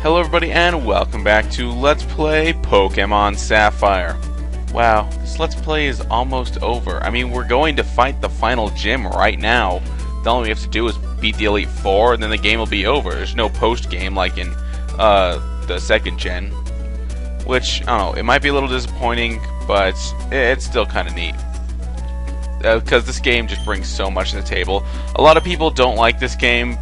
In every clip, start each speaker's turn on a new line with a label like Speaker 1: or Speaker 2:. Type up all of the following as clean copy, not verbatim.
Speaker 1: Hello everybody and welcome back to Let's Play Pokemon Sapphire. Wow, this Let's Play is almost over. I mean, we're going to fight the final gym right now. The only we have to do is beat the Elite Four and then the game will be over. There's no post-game like in the second gen. Which, I don't know, it might be a little disappointing, but it's still kind of neat. Because this game just brings so much to the table. A lot of people don't like this game,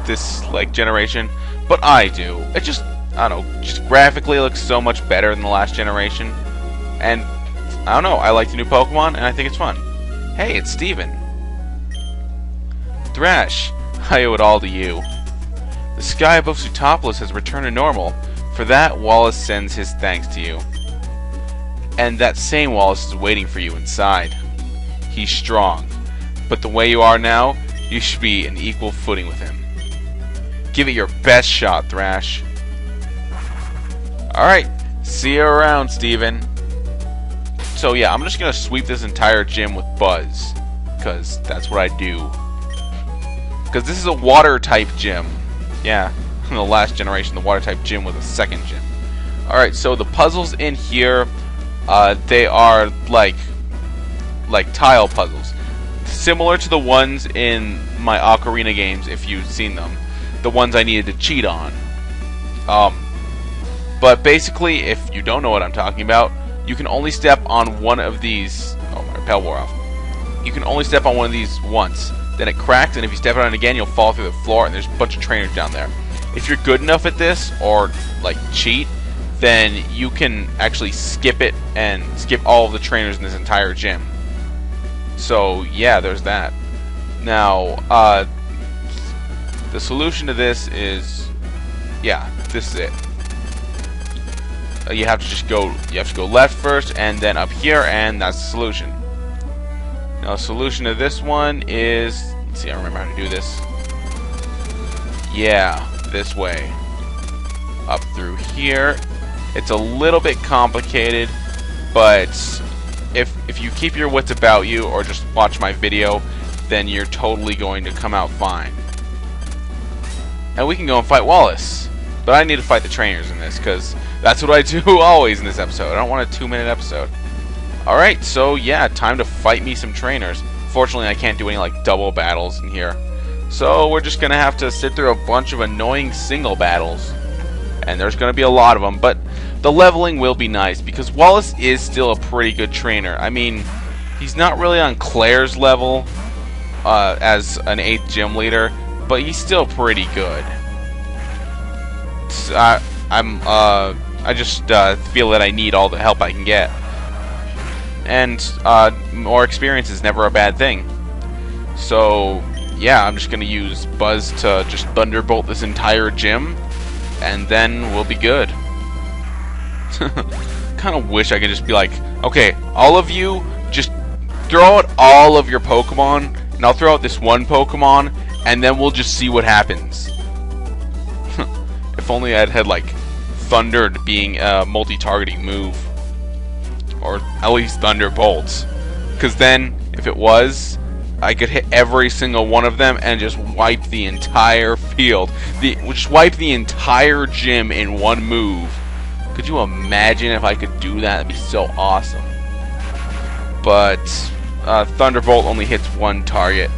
Speaker 1: this generation, but I do. It just, I don't know, just graphically looks so much better than the last generation. And, I don't know, I like the new Pokemon, and I think it's fun. Hey, it's Steven. Thrash, I owe it all to you. The sky above Sootopolis has returned to normal. For that, Wallace sends his thanks to you. And that same Wallace is waiting for you inside. He's strong, but the way you are now, you should be an equal footing with him. Give it your best shot, Thrash. Alright, see you around, Steven. So yeah, I'm just gonna sweep this entire gym with Buzz, because that's what I do. Because this is a water-type gym. Yeah, in the last generation, the water-type gym was a second gym. Alright, so the puzzles in here, they are like tile puzzles. Similar to the ones in my Ocarina games, if you've seen them. The ones I needed to cheat on. But basically, if you don't know what I'm talking about, you can only step on one of these... Oh, my repel wore off. You can only step on one of these once. Then it cracks, and if you step on it again, you'll fall through the floor, and there's a bunch of trainers down there. If you're good enough at this, or, cheat, then you can actually skip it, and skip all of the trainers in this entire gym. So, yeah, there's that. Now, the solution to this is, yeah, this is it. You have to go left first, and then up here, and that's the solution. Now, the solution to this one is, let's see, I remember how to do this. Yeah, this way. Up through here. It's a little bit complicated, but if you keep your wits about you, or just watch my video, then you're totally going to come out fine. And we can go and fight Wallace. But I need to fight the trainers in this, because that's what I do always in this episode. I don't want a 2-minute episode. Alright, so yeah, time to fight me some trainers. Fortunately, I can't do any double battles in here. So we're just going to have to sit through a bunch of annoying single battles. And there's going to be a lot of them, but the leveling will be nice, because Wallace is still a pretty good trainer. I mean, he's not really on Claire's level as an 8th gym leader, but he's still pretty good. I just feel that I need all the help I can get. And more experience is never a bad thing. So, yeah, I'm just going to use Buzz to just thunderbolt this entire gym, and then we'll be good. Kind of wish I could just be like, okay, all of you, just throw out all of your Pokemon, and I'll throw out this one Pokemon, and then we'll just see what happens. If only I'd had, Thundered being a multi-targeting move. Or at least Thunderbolts. Because then, if it was, I could hit every single one of them and just wipe the entire field. Just wipe the entire gym in one move. Could you imagine if I could do that? That'd be so awesome. But Thunderbolt only hits one target.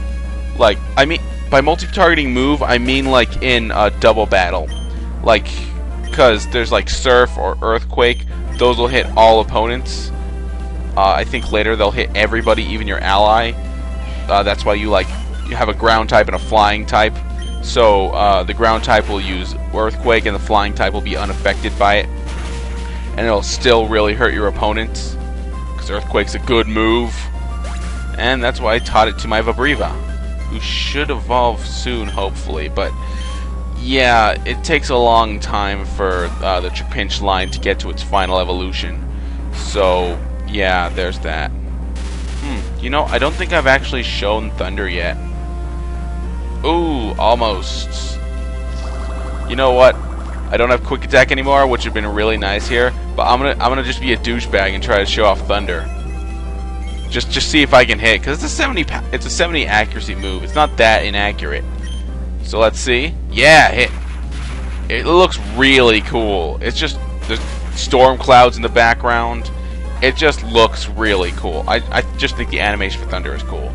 Speaker 1: I mean, by multi-targeting move, I mean in a double battle. Because there's Surf or Earthquake, those will hit all opponents. I think later they'll hit everybody, even your ally. That's why you have a ground type and a flying type. So the ground type will use Earthquake, and the flying type will be unaffected by it. And it'll still really hurt your opponents, because Earthquake's a good move. And that's why I taught it to my Vibrava, who should evolve soon, hopefully. But yeah, it takes a long time for the Trapinch line to get to its final evolution. So yeah, there's that. You know, I don't think I've actually shown Thunder yet. Ooh, almost. You know what? I don't have Quick Attack anymore, which would have been really nice here. But I'm gonna just be a douchebag and try to show off Thunder. Just see if I can hit, because it's a 70 accuracy move. It's not that inaccurate. So let's see. Yeah, hit. It looks really cool. It's just there's storm clouds in the background. It just looks really cool. I just think the animation for Thunder is cool.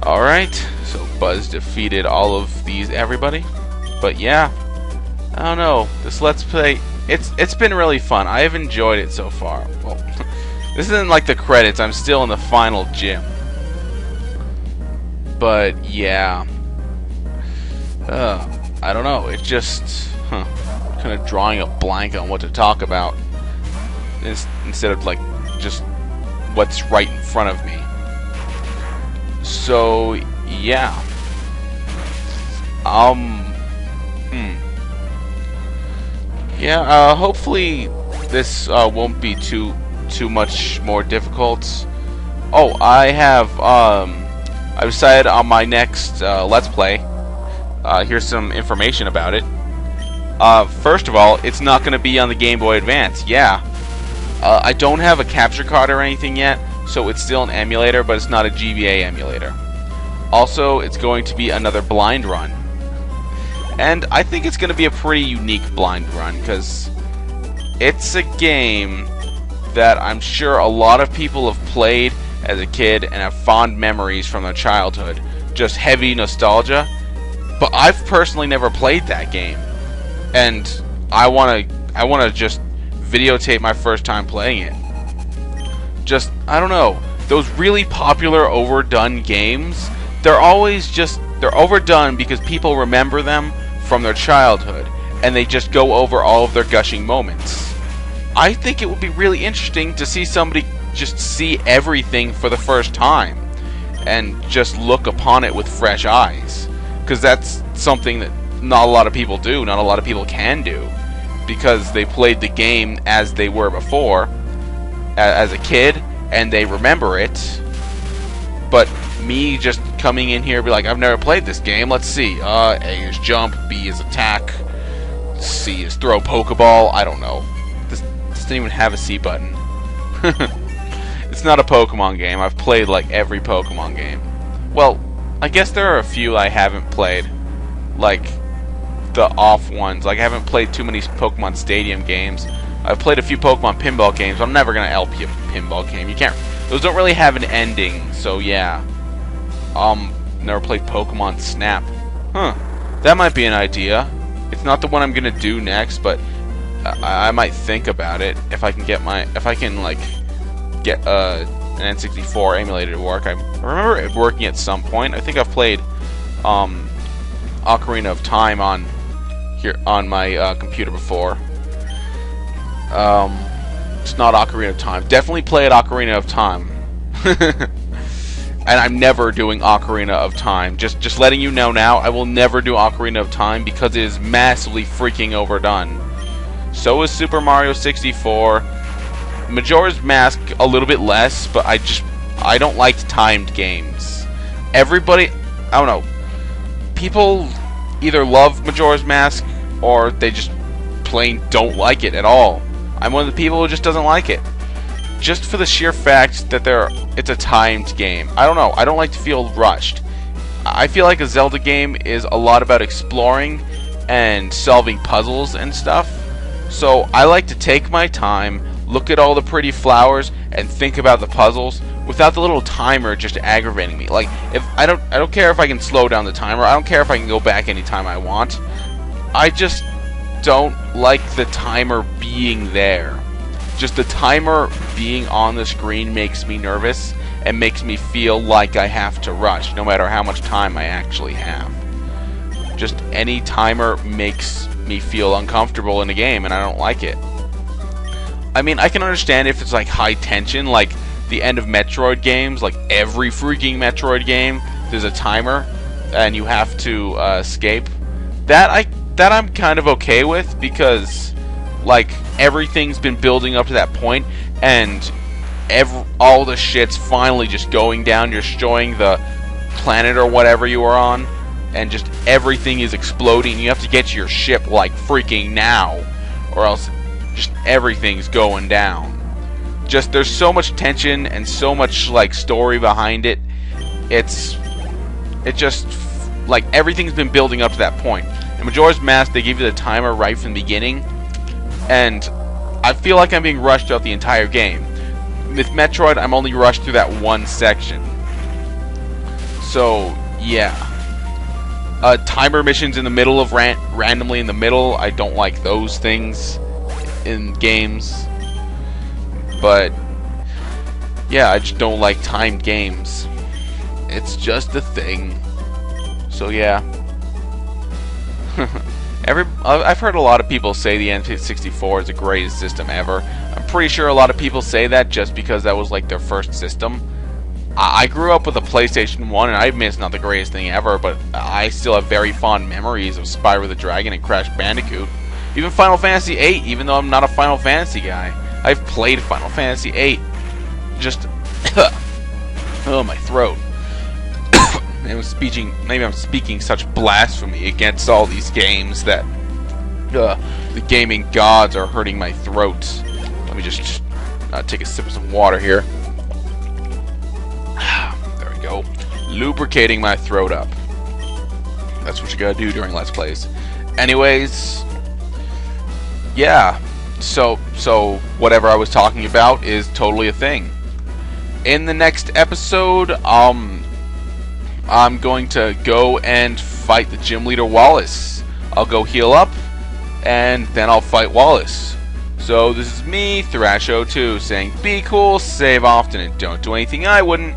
Speaker 1: Alright, so Buzz defeated all of these everybody. But yeah, I don't know. This Let's Play, it's been really fun. I have enjoyed it so far. Well, this isn't like the credits. I'm still in the final gym. But yeah, I don't know. It's just kind of drawing a blank on what to talk about instead of like just what's right in front of me. So yeah, yeah. Hopefully this won't be too much more difficult. Oh, I decided on my next Let's Play. Here's some information about it. First of all, it's not going to be on the Game Boy Advance. Yeah. I don't have a capture card or anything yet, so it's still an emulator, but it's not a GBA emulator. Also, it's going to be another blind run. And I think it's going to be a pretty unique blind run, because it's a game that I'm sure a lot of people have played as a kid and have fond memories from their childhood. Just heavy nostalgia. But I've personally never played that game. And I wanna just videotape my first time playing it. Just, I don't know, those really popular overdone games, they're overdone because people remember them from their childhood, and they just go over all of their gushing moments. I think it would be really interesting to see somebody just see everything for the first time, and just look upon it with fresh eyes. Because that's something that not a lot of people do, not a lot of people can do. Because they played the game as they were before, as a kid, and they remember it. But me just coming in here and be like, I've never played this game, let's see. A is jump, B is attack, C is throw Pokeball, I don't know. This doesn't even have a C button. It's not a Pokemon game. I've played like every Pokemon game. Well, I guess there are a few I haven't played. Like the off ones. Like I haven't played too many Pokemon Stadium games. I've played a few Pokemon pinball games, but I'm never gonna LP a pinball game. You can't. Those don't really have an ending, so yeah. Never played Pokemon Snap. Huh. That might be an idea. It's not the one I'm gonna do next, but I might think about it if I can get an N64 emulator to work. I remember it working at some point. I think I've played Ocarina of Time on my computer before. It's not Ocarina of Time. Definitely played Ocarina of Time. And I'm never doing Ocarina of Time. Just letting you know now, I will never do Ocarina of Time because it is massively freaking overdone. So is Super Mario 64. Majora's Mask a little bit less, but I don't like timed games. Everybody, I don't know. People either love Majora's Mask or they just plain don't like it at all. I'm one of the people who just doesn't like it. Just for the sheer fact that it's a timed game. I don't know. I don't like to feel rushed. I feel like a Zelda game is a lot about exploring and solving puzzles and stuff. So I like to take my time, look at all the pretty flowers, and think about the puzzles without the little timer just aggravating me. Like, if I don't care if I can slow down the timer. I don't care if I can go back anytime I want. I just don't like the timer being there. Just the timer being on the screen makes me nervous and makes me feel like I have to rush, no matter how much time I actually have. Just any timer makes me feel uncomfortable in a game, and I don't like it. I mean, I can understand if it's like high tension, like the end of Metroid games, like every freaking Metroid game, there's a timer, and you have to escape. That I'm kind of okay with, because like everything's been building up to that point, and all the shit's finally just going down. You're destroying the planet or whatever you are on, and just everything is exploding. You have to get to your ship like freaking now, or else just everything's going down. Just there's so much tension and so much like story behind it. It just like everything's been building up to that point, In Majora's Mask, they give you the timer right from the beginning, and I feel like I'm being rushed throughout the entire game. With Metroid, I'm only rushed through that one section. So, yeah. Timer missions in the middle of randomly in the middle. I don't like those things in games. But, yeah, I just don't like timed games. It's just a thing. So, yeah. I've heard a lot of people say the N64 is the greatest system ever. I'm pretty sure a lot of people say that just because that was like their first system. I grew up with a PlayStation 1, and I admit it's not the greatest thing ever, but I still have very fond memories of Spyro the Dragon and Crash Bandicoot. Even Final Fantasy VIII, even though I'm not a Final Fantasy guy. I've played Final Fantasy VIII. Just... oh, my throat. Maybe I'm speaking such blasphemy against all these games that the gaming gods are hurting my throat. Let me just take a sip of some water here. There we go. Lubricating my throat up. That's what you gotta do during Let's Plays. Anyways, yeah. So whatever I was talking about is totally a thing. In the next episode, I'm going to go and fight the gym leader Wallace. I'll go heal up, and then I'll fight Wallace. So this is me, Thrasho2, saying be cool, save often, and don't do anything I wouldn't.